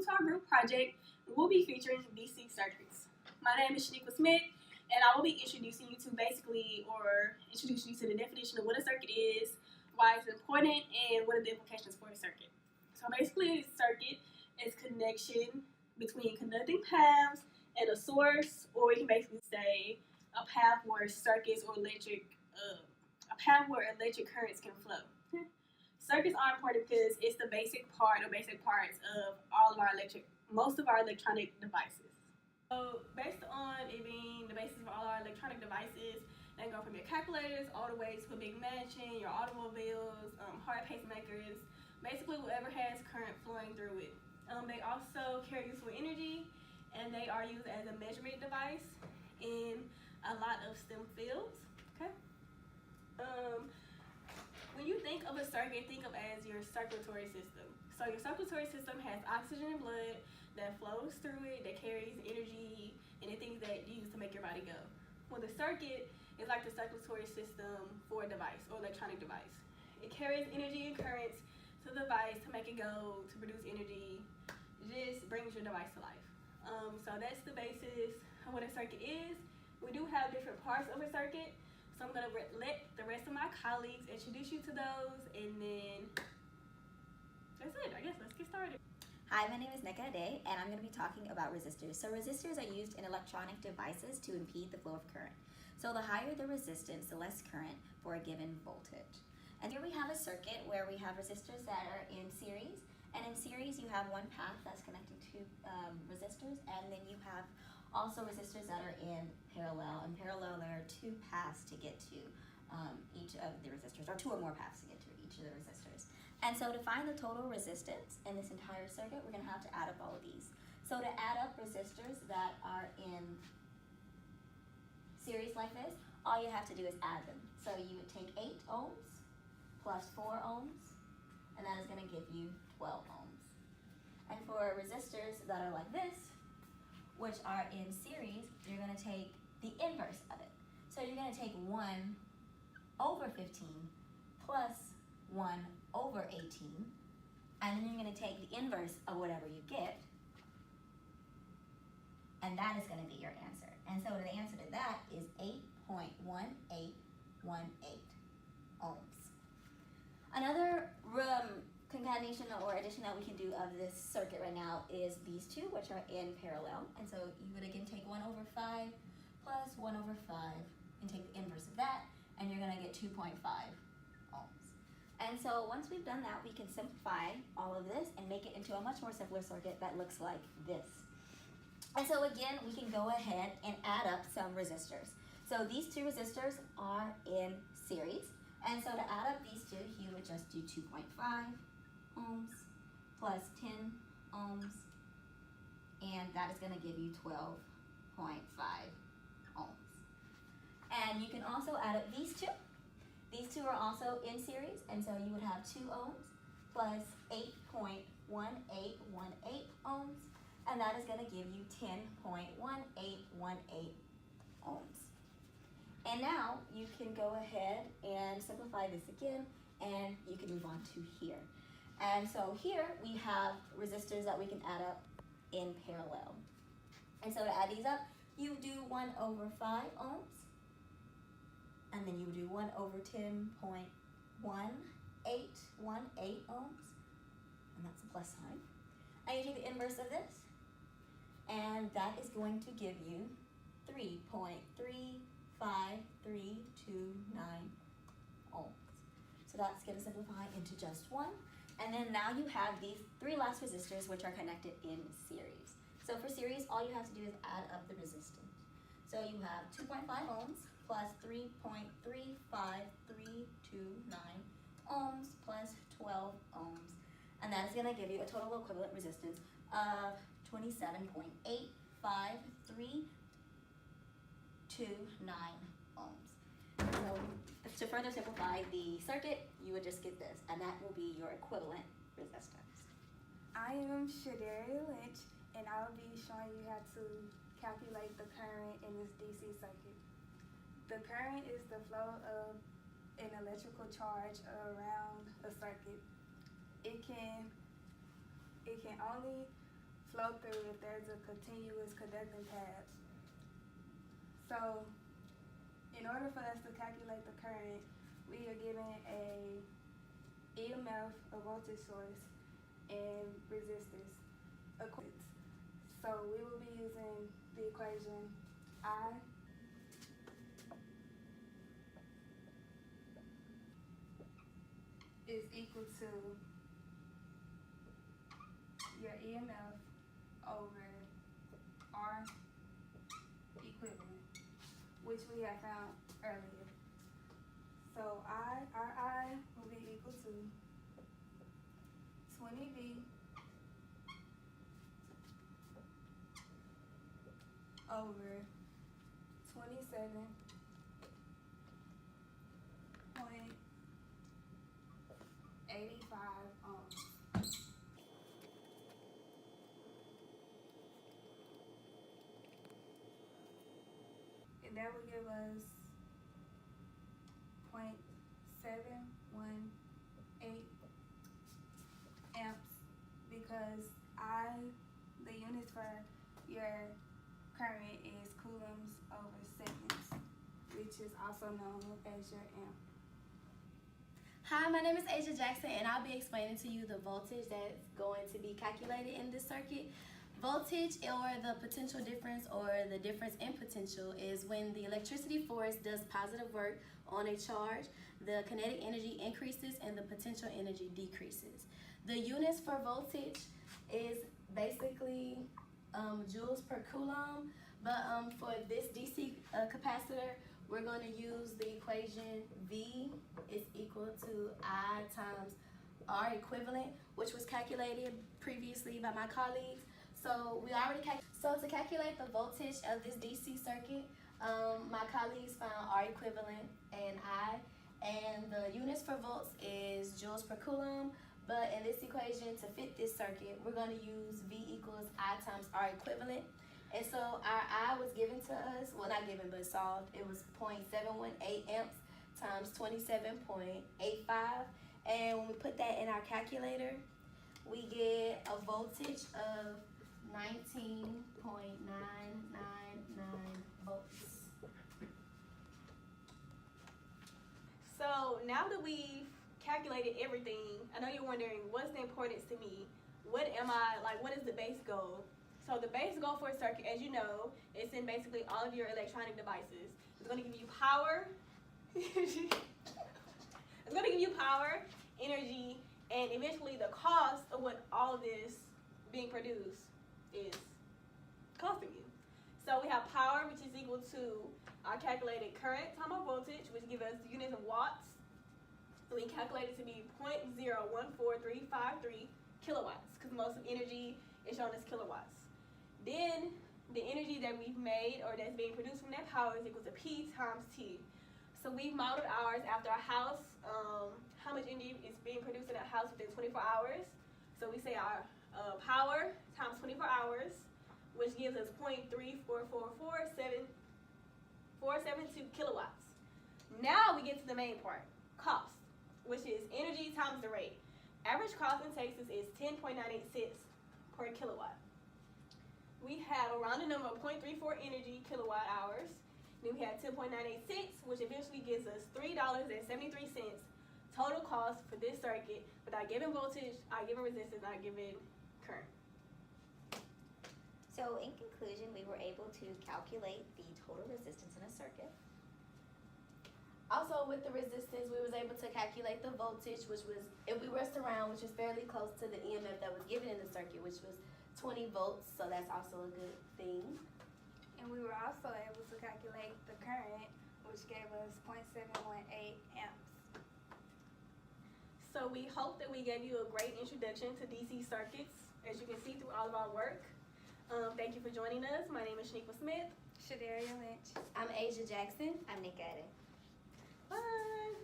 welcome to our group project. We'll be featuring DC circuits. My name is CHANIQUAH Smith, and I will be introducing you to introducing you to the definition of what a circuit is, why it's important, and what are the implications for a circuit. So basically, a circuit is connection between conducting paths and a source, or we can basically say a path where circuits or electric currents can flow. Circuits are important because it's the basic parts of most of our electronic devices. So based on it being the basis of all our electronic devices, they go from your calculators all the way to a big mansion, your automobiles, heart pacemakers, basically whatever has current flowing through it. They also carry useful energy, and they are used as a measurement device in a lot of STEM fields. Okay. When you think of a circuit, think of as your circulatory system. So your circulatory system has oxygen and blood that flows through it, that carries energy and the things that you use to make your body go. Well, the circuit is like the circulatory system for a device or electronic device. It carries energy and currents to the device to make it go, to produce energy. It just brings your device to life. So that's the basis of what a circuit is. We do have different parts of a circuit. So I'm going to let the rest of my colleagues introduce you to those, and then that's it. I guess let's get started. Hi, my name is NNEKA, and I'm going to be talking about resistors. So resistors are used in electronic devices to impede the flow of current. So the higher the resistance, the less current for a given voltage. And here we have a circuit where we have resistors that are in series. And in series, you have one path that's connecting to resistors, and then you have also resistors that are in parallel. In parallel, there are two paths to get to each of the resistors, or two or more paths to get to each of the resistors. And so to find the total resistance in this entire circuit, we're going to have to add up all of these. So to add up resistors that are in series like this, all you have to do is add them. So you would take 8 ohms plus 4 ohms, and that is going to give you 12 ohms. And for resistors that are like this, which are in series, you're going to take the inverse of it. So you're going to take 1 over 15 plus 1 over 18, and then you're going to take the inverse of whatever you get, and that is going to be your answer. And so the answer to that is 8.1818 ohms. Another concatenation or addition that we can do of this circuit right now is these two, which are in parallel. And so you would again take 1 over 5 plus 1 over 5 and take the inverse of that, and you're going to get 2.5 ohms. And so once we've done that, we can simplify all of this and make it into a much more simpler circuit that looks like this. And so again, we can go ahead and add up some resistors. So these two resistors are in series. And so to add up these two, you would just do 2.5 ohms plus 10 ohms, and that is going to give you 12.5 ohms. And you can also add up these two. These two are also in series, and so you would have 2 ohms plus 8.1818 ohms, and that is going to give you 10.1818 ohms. And now you can go ahead and simplify this again, and you can move on to here. And so here we have resistors that we can add up in parallel. And so to add these up, you do 1 over 5 ohms, and then you do 1 over 10.1818 ohms, and that's a plus sign. And you take the inverse of this, and that is going to give you 3.35329 ohms. So that's going to simplify into just 1. And then now you have these 3 last resistors which are connected in series. So for series, all you have to do is add up the resistance. So you have 2.5 ohms plus 3.35329 ohms plus 12 ohms. And that is going to give you a total equivalent resistance of 27.85329 ohms. So to further simplify the circuit, you would just get this, and that will be your equivalent resistance. I am SHADARIA LYNCH, and I will be showing you how to calculate the current in this DC circuit. The current is the flow of an electrical charge around a circuit. It can only flow through if there's a continuous conducting path. So, in order for us to calculate the current, we are given a EMF, a voltage source, and resistance. So we will be using the equation I is equal to your EMF over R equivalent, which we have found earlier. So our I will be equal to 20V over 27.85 ohms. And that would give us 0.718 amps, because the units for your current is coulombs over seconds, which is also known as your amp. Hi, my name is ASJA Jackson, and I'll be explaining to you the voltage that's going to be calculated in this circuit. Voltage, or the potential difference, or the difference in potential, is when the electricity force does positive work on a charge, the kinetic energy increases and the potential energy decreases. The units for voltage is basically joules per coulomb, but for this DC capacitor, we're going to use the equation V is equal to I times R equivalent, which was calculated previously by my colleagues. So we already so to calculate the voltage of this DC circuit, my colleagues found R equivalent and I, and the units for volts is joules per coulomb. But in this equation, to fit this circuit, we're going to use V equals I times R equivalent. And so our I was given to us, well, not given, but solved. It was 0.718 amps times 27.85. And when we put that in our calculator, we get a voltage of 19.999 volts. So now that we've calculated everything, I know you're wondering, what's the importance to me? What is the base goal? So the base goal for a circuit, as you know, is in basically all of your electronic devices. It's going to give you power. It's going to give you power, energy, and eventually the cost of what all of this being produced is costing you. So we have power, which is equal to our calculated current times our voltage, which gives us units of watts. So we calculate it to be 0.014353 kilowatts, because most of energy is shown as kilowatts. Then the energy that we've made, or that's being produced from that power, is equal to P times T. So we've modeled ours after a house, how much energy is being produced in a house within 24 hours. So we say our power times 24 hours, which gives us 0.3444772 kilowatts. Now we get to the main part, cost, which is energy times the rate. Average cost in Texas is 10.98 cents per kilowatt. We have a rounded number of 0.34 energy kilowatt hours. Then we have 10.986, which eventually gives us $3.73 total cost for this circuit, without giving voltage, not giving resistance, not giving current. So in conclusion, we were able to calculate the total resistance in a circuit. Also, with the resistance, we was able to calculate the voltage, which was, if we were around, which is fairly close to the EMF that was given in the circuit, which was 20 volts, so that's also a good thing. And we were also able to calculate the current, which gave us 0.718 amps. So we hope that we gave you a great introduction to DC circuits, as you can see through all of our work. Thank you for joining us. My name is CHANIQUAH Smith. SHADARIA LYNCH. I'm ASJA Jackson. I'm NNEKA. Bye.